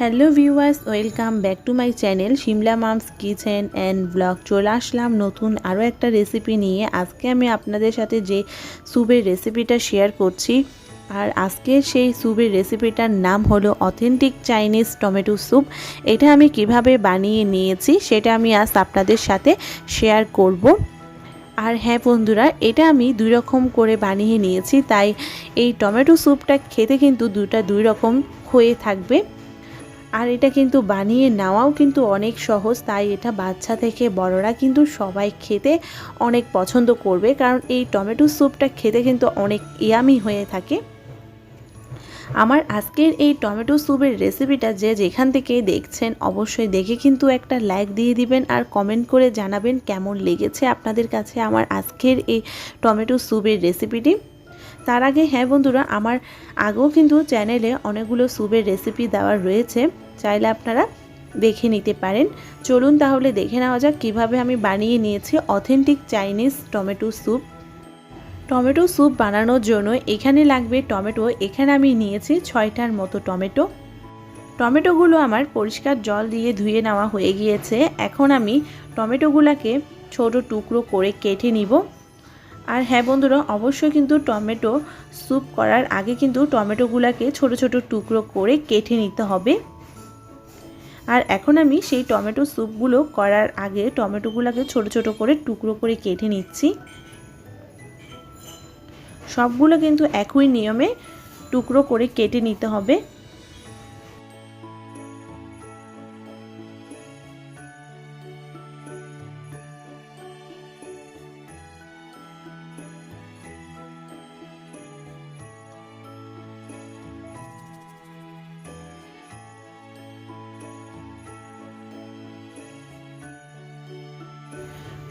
Hello viewers, welcome back to my channel Shimla mum's kitchen and blog. চলে আসলাম নতুন আরও একটা রেসিপি নিয়ে। আজকে আমি আপনাদের সাথে যে স্যুপের রেসিপিটা শেয়ার করছি, আর আজকে সেই স্যুপের রেসিপিটার নাম হলো অথেন্টিক চাইনিজ টমেটো স্যুপ। এটা আমি কিভাবে বানিয়ে নিয়েছি সেটা আমি আজ আপনাদের সাথে শেয়ার করব। আর হ্যাঁ বন্ধুরা, এটা আমি দুই রকম করে বানিয়ে নিয়েছি, তাই এই টমেটো স্যুপটা খেতে কিন্তু দুই রকম হয়ে থাকবে। আর এটা কিন্তু বানিয়ে নেওয়াও কিন্তু অনেক সহজ, তাই এটা বাচ্চা থেকে বড়রা কিন্তু সবাই খেতে অনেক পছন্দ করবে, কারণ এই টমেটো স্যুপটা খেতে কিন্তু অনেক ইয়ামি হয়ে থাকে। আমার আজকের এই টমেটো স্যুপের রেসিপিটা যে যেখান থেকে দেখছেন অবশ্যই দেখে কিন্তু একটা লাইক দিয়ে দিবেন আর কমেন্ট করে জানাবেন কেমন লেগেছে আপনাদের কাছে আমার আজকের এই টমেটো স্যুপের রেসিপিটি। তার আগে হ্যাঁ বন্ধুরা, আমার আগেও কিন্তু চ্যানেলে অনেকগুলো স্যুপের রেসিপি দেওয়া রয়েছে, চাইলে আপনারা দেখে নিতে পারেন। চলুন তাহলে দেখে নেওয়া যাক কীভাবে আমি বানিয়ে নিয়েছি authentic Chinese tomato soup. Tomato soup বানানোর জন্য এখানে লাগবে টমেটো। এখানে আমি নিয়েছি 6টার মতো টমেটো। টমেটোগুলো আমার পরিষ্কার জল দিয়ে ধুয়ে নেওয়া হয়ে গিয়েছে। এখন আমি টমেটোগুলোকে ছোট টুকরো করে কেটে নিব। আর হ্যাঁ বন্ধুরা, অবশ্যই কিন্তু টমেটো স্যুপ করার আগে কিন্তু টমেটোগুলোকে ছোট ছোট টুকরো করে কেটে নিতে হবে। আর এখন আমি সেই টমেটো স্যুপগুলো করার আগে টমেটোগুলোকে ছোট ছোট করে টুকরো করে কেটে নিচ্ছি। সবগুলো কিন্তু একই নিয়মে টুকরো করে কেটে নিতে হবে।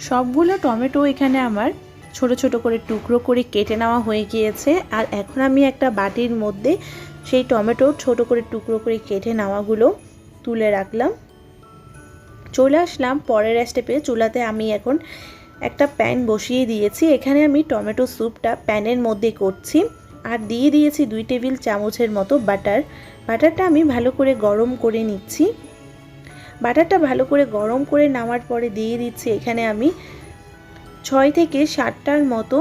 সবগুলো টমেটো এখানে আমার ছোট ছোট করে টুকরো করে কেটে নেওয়া হয়ে গিয়েছে। আর এখন আমি একটা বাটির মধ্যে সেই টমেটো ছোট করে টুকরো করে কেটে নেওয়াগুলো তুলে রাখলাম। চলে আসলাম পরের স্টেপে। চুলাতে আমি এখন একটা প্যান বসিয়ে দিয়েছি। এখানে আমি টমেটো স্যুপটা প্যানের মধ্যে করছি, আর দিয়ে দিয়েছি 2 টেবিল চামচের মতো বাটার। বাটারটা আমি ভালো করে গরম করে নিচ্ছি। বাটারটা ভালো করে গরম করে নেওয়ার পরে দিয়ে দিচ্ছি এখানে আমি 6 থেকে 7টার মতো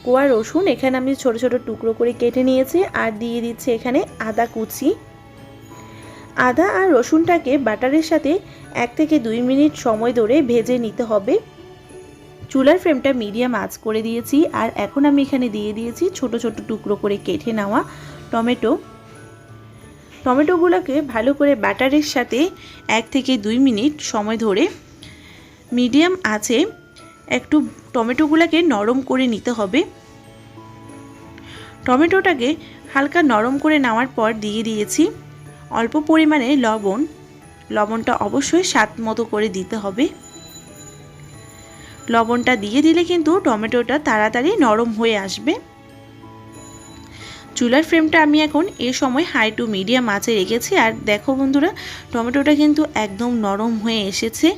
কোয়া রসুন। এখানে আমি ছোট ছোট টুকরো করে কেটে নিয়েছি। আর দিয়ে দিচ্ছি এখানে আদা কুচি। আদা আর রসুনটাকে বাটারের সাথে 1 থেকে 2 মিনিট সময় ধরে ভেজে নিতে হবে। চুলার ফ্লেমটা মিডিয়াম আঁচ করে দিয়েছি। আর এখন আমি এখানে দিয়ে দিয়েছি ছোট ছোট টুকরো করে কেটে নেওয়া টমেটো। টমেটোগুলোকে ভালো করে বাটারের সাথে 1 থেকে 2 মিনিট সময় ধরে মিডিয়াম আঁচে একটু টমেটোগুলোকে নরম করে নিতে হবে। টমেটোটাকে হালকা নরম করে নেওয়ার পর দিয়ে দিয়েছি অল্প পরিমাণে লবণ। লবণটা অবশ্যই স্বাদ মতো করে দিতে হবে। লবণটা দিয়ে দিলে কিন্তু টমেটোটা তাড়াতাড়ি নরম হয়ে আসবে। চুলার ফ্লেমটা আমি এখন এ সময় হাই টু মিডিয়াম আঁচে রেখেছি। আর দেখো বন্ধুরা, টমেটোটা কিন্তু একদম নরম হয়ে এসেছে।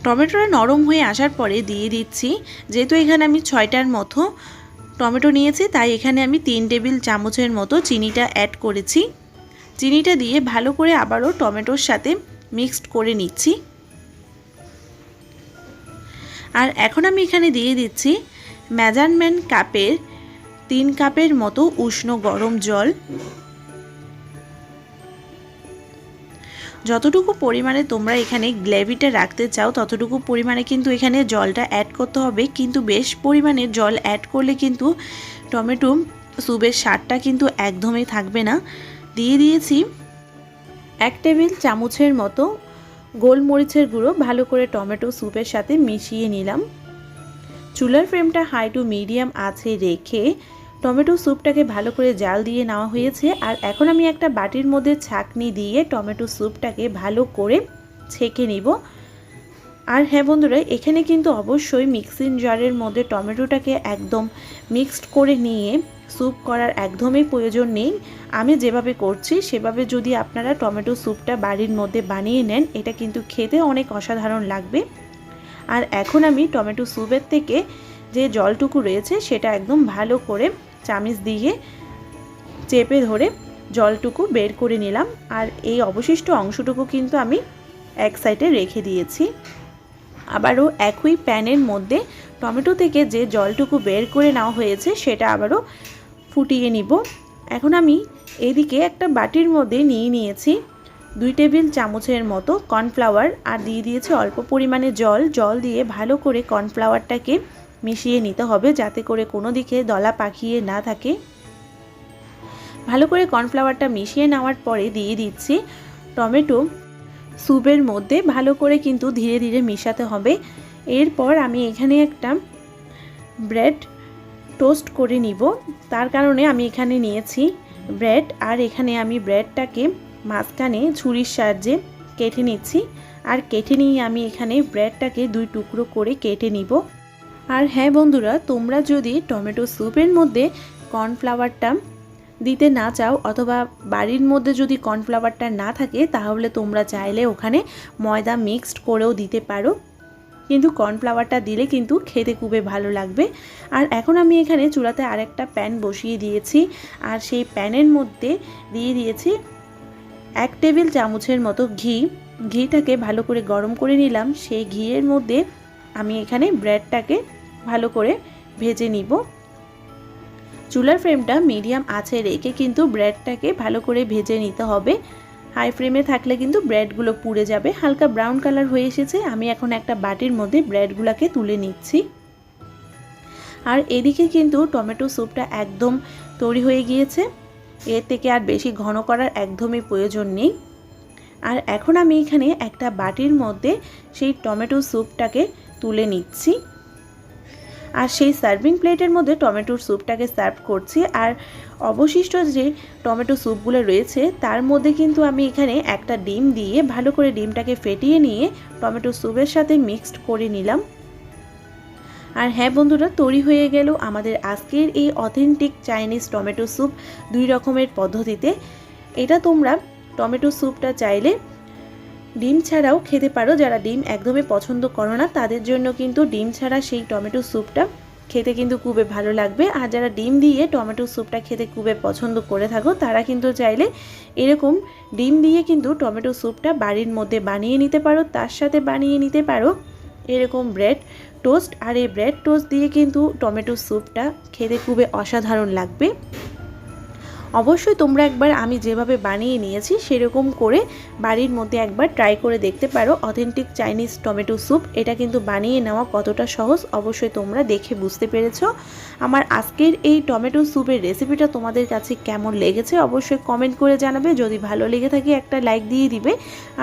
টমেটোটা নরম হয়ে আসার পরে দিয়ে দিচ্ছি, যেহেতু এখানে আমি 6টার মতো টমেটো নিয়েছি, তাই এখানে আমি 3 টেবিল চামচের মতো চিনিটা অ্যাড করেছি। চিনিটা দিয়ে ভালো করে আবারও টমেটোর সাথে মিক্সড করে নিচ্ছি। আর এখন আমি এখানে দিয়ে দিচ্ছি মেজারমেন্ট কাপের 3 কাপের মতো উষ্ণ গরম জল। যতটুকু পরিমাণে তোমরা এখানে গ্রেভিটা রাখতে চাও ততটুকু পরিমাণে কিন্তু এখানে জলটা অ্যাড করতে হবে, কিন্তু বেশ পরিমাণে জল অ্যাড করলে কিন্তু টমেটো স্যুপের স্বাদটা কিন্তু একদমই থাকবে না। দিয়ে দিয়েছি 1 টেবিল চামচের মতো গোলমরিচের গুঁড়ো। ভালো করে টমেটো স্যুপের সাথে মিশিয়ে নিলাম। চুলার ফ্লেমটা হাই টু মিডিয়াম আছে রেখে টমেটো স্যুপটাকে ভালো করে জাল দিয়ে নেওয়া হয়েছে। আর এখন আমি একটা বাটির মধ্যে ছাঁকনি দিয়ে টমেটো স্যুপটাকে ভালো করে ছেঁকে নিব। আর হ্যাঁ বন্ধুরা, এখানে কিন্তু অবশ্যই মিক্সিং জারের মধ্যে টমেটোটাকে একদম মিক্সড করে নিয়ে স্যুপ করার একদমই প্রয়োজন নেই। আমি যেভাবে করছি সেভাবে যদি আপনারা টমেটো স্যুপটা বাড়ির মধ্যে বানিয়ে নেন, এটা কিন্তু খেতে অনেক অসাধারণ লাগবে। আর এখন আমি টমেটো স্যুপের থেকে যে জলটুকু রয়েছে সেটা একদম ভালো করে চামচ দিয়ে চেপে ধরে জলটুকু বের করে নিলাম। আর এই অবশিষ্ট অংশটুকু কিন্তু আমি এক সাইডে রেখে দিয়েছি। আবারও একই প্যানের মধ্যে টমেটো থেকে যে জলটুকু বের করে নেওয়া হয়েছে সেটা আবারও ফুটিয়ে নিব। এখন আমি এদিকে একটা বাটির মধ্যে নিয়ে নিয়েছি 2 টেবিল চামচের মতো কর্নফ্লাওয়ার আর দিয়ে দিয়েছি অল্প পরিমাণে জল দিয়ে ভালো করে কর্নফ্লাওয়ারটাকে মিশিয়ে নিতে হবে, যাতে করে কোনো দিকে দলা পাকিয়ে না থাকে। ভালো করে কর্নফ্লাওয়ারটা মিশিয়ে নেওয়ার পরে দিয়ে দিচ্ছি টমেটো স্যুপের মধ্যে। ভালো করে কিন্তু ধীরে ধীরে মিশাতে হবে। এরপর আমি এখানে একটা ব্রেড টোস্ট করে নিব, তার কারণে আমি এখানে নিয়েছি ব্রেড। আর এখানে আমি ব্রেডটাকে মাঝখানে ছুরির সাহায্যে কেটে নিচ্ছি। আর কেটে নিয়ে আমি এখানে ব্রেডটাকে 2 টুকরো করে কেটে নিব। আর হ্যাঁ বন্ধুরা, তোমরা যদি টমেটো স্যুপের মধ্যে কর্নফ্লাওয়ারটা দিতে না চাও অথবা বাড়ির মধ্যে যদি কর্নফ্লাওয়ারটা না থাকে, তাহলে তোমরা চাইলে ওখানে ময়দা মিক্সড করেও দিতে পারো, কিন্তু কর্নফ্লাওয়ারটা দিলে কিন্তু খেতে খুবই ভালো লাগবে। আর এখন আমি এখানে চুলাতে আরেকটা প্যান বসিয়ে দিয়েছি। আর সেই প্যানের মধ্যে দিয়ে দিয়েছি 1 টেবিল চামচের মতো ঘিটাকে ভালো করে গরম করে নিলাম। সেই ঘিয়ের মধ্যে আমি এখানে ব্রেডটাকে ভালো করে ভেজে নিব। চুলার ফ্লেমটা মিডিয়াম আঁচে রেখে কিন্তু ব্রেডটাকে ভালো করে ভেজে নিতে হবে। হাই ফ্লেমে থাকলে কিন্তু ব্রেডগুলো পুড়ে যাবে। হালকা ব্রাউন কালার হয়ে এসেছে। আমি এখন একটা বাটির মধ্যে ব্রেডগুলোকে তুলে নিচ্ছি। আর এদিকে কিন্তু টমেটো স্যুপটা একদম তৈরি হয়ে গিয়েছে। এর থেকে আর বেশি ঘন করার একদমই প্রয়োজন নেই। আর এখন আমি এখানে একটা বাটির মধ্যে সেই টমেটো স্যুপটাকে তুলে নিচ্ছি। আর সেই সার্ভিং প্লেটের মধ্যে টমেটোর স্যুপটাকে সার্ভ করছি। আর অবশিষ্ট যে টমেটো স্যুপগুলো রয়েছে তার মধ্যে কিন্তু আমি এখানে একটা ডিম দিয়ে ভালো করে ডিমটাকে ফেটিয়ে নিয়ে টমেটো স্যুপের সাথে মিক্সড করে নিলাম। আর হ্যাঁ বন্ধুরা, তৈরি হয়ে গেল আমাদের আজকের এই অথেন্টিক চাইনিজ টমেটো স্যুপ 2 রকমের পদ্ধতিতে। এটা তোমরা টমেটো স্যুপটা চাইলে ডিম ছাড়াও খেতে পারো। যারা ডিম একদমই পছন্দ করো না তাদের জন্য কিন্তু ডিম ছাড়া সেই টমেটো স্যুপটা খেতে কিন্তু খুবই ভালো লাগবে। আর যারা ডিম দিয়ে টমেটো স্যুপটা খেতে খুবই পছন্দ করে থাকো তারা কিন্তু চাইলে এরকম ডিম দিয়ে কিন্তু টমেটো স্যুপটা বাড়ির মধ্যে বানিয়ে নিতে পারো। তার সাথে বানিয়ে নিতে পারো এরকম ব্রেড টোস্ট। আর এই ব্রেড টোস্ট দিয়ে কিন্তু টমেটো স্যুপটা খেতে খুবই অসাধারণ লাগবে। অবশ্যই তোমরা একবার আমি যেভাবে বানিয়ে নিয়েছি সেরকম করে বাড়ির মধ্যে একবার ট্রাই করে দেখতে পারো অথেন্টিক চাইনিজ টমেটো স্যুপ। এটা কিন্তু বানিয়ে নেওয়া কতটা সহজ অবশ্যই তোমরা দেখে বুঝতে পেরেছো। আমার আজকের এই টমেটো স্যুপের রেসিপিটা তোমাদের কাছে কেমন লেগেছে অবশ্যই কমেন্ট করে জানাবে। যদি ভালো লেগে থাকে একটা লাইক দিয়ে দিবে।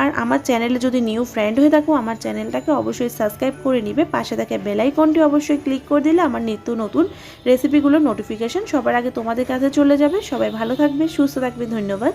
আর আমার চ্যানেলে যদি নিউ ফ্রেন্ড হয়ে থাকো আমার চ্যানেলটাকে অবশ্যই সাবস্ক্রাইব করে নিবে। পাশে থাকা বেল আইকনটি অবশ্যই ক্লিক করে দিলে আমার নিত্য নতুন রেসিপিগুলোর নোটিফিকেশন সবার আগে তোমাদের কাছে চলে যাবে। সবাই ভালো থাকবে, সুস্থ থাকবে। ধন্যবাদ।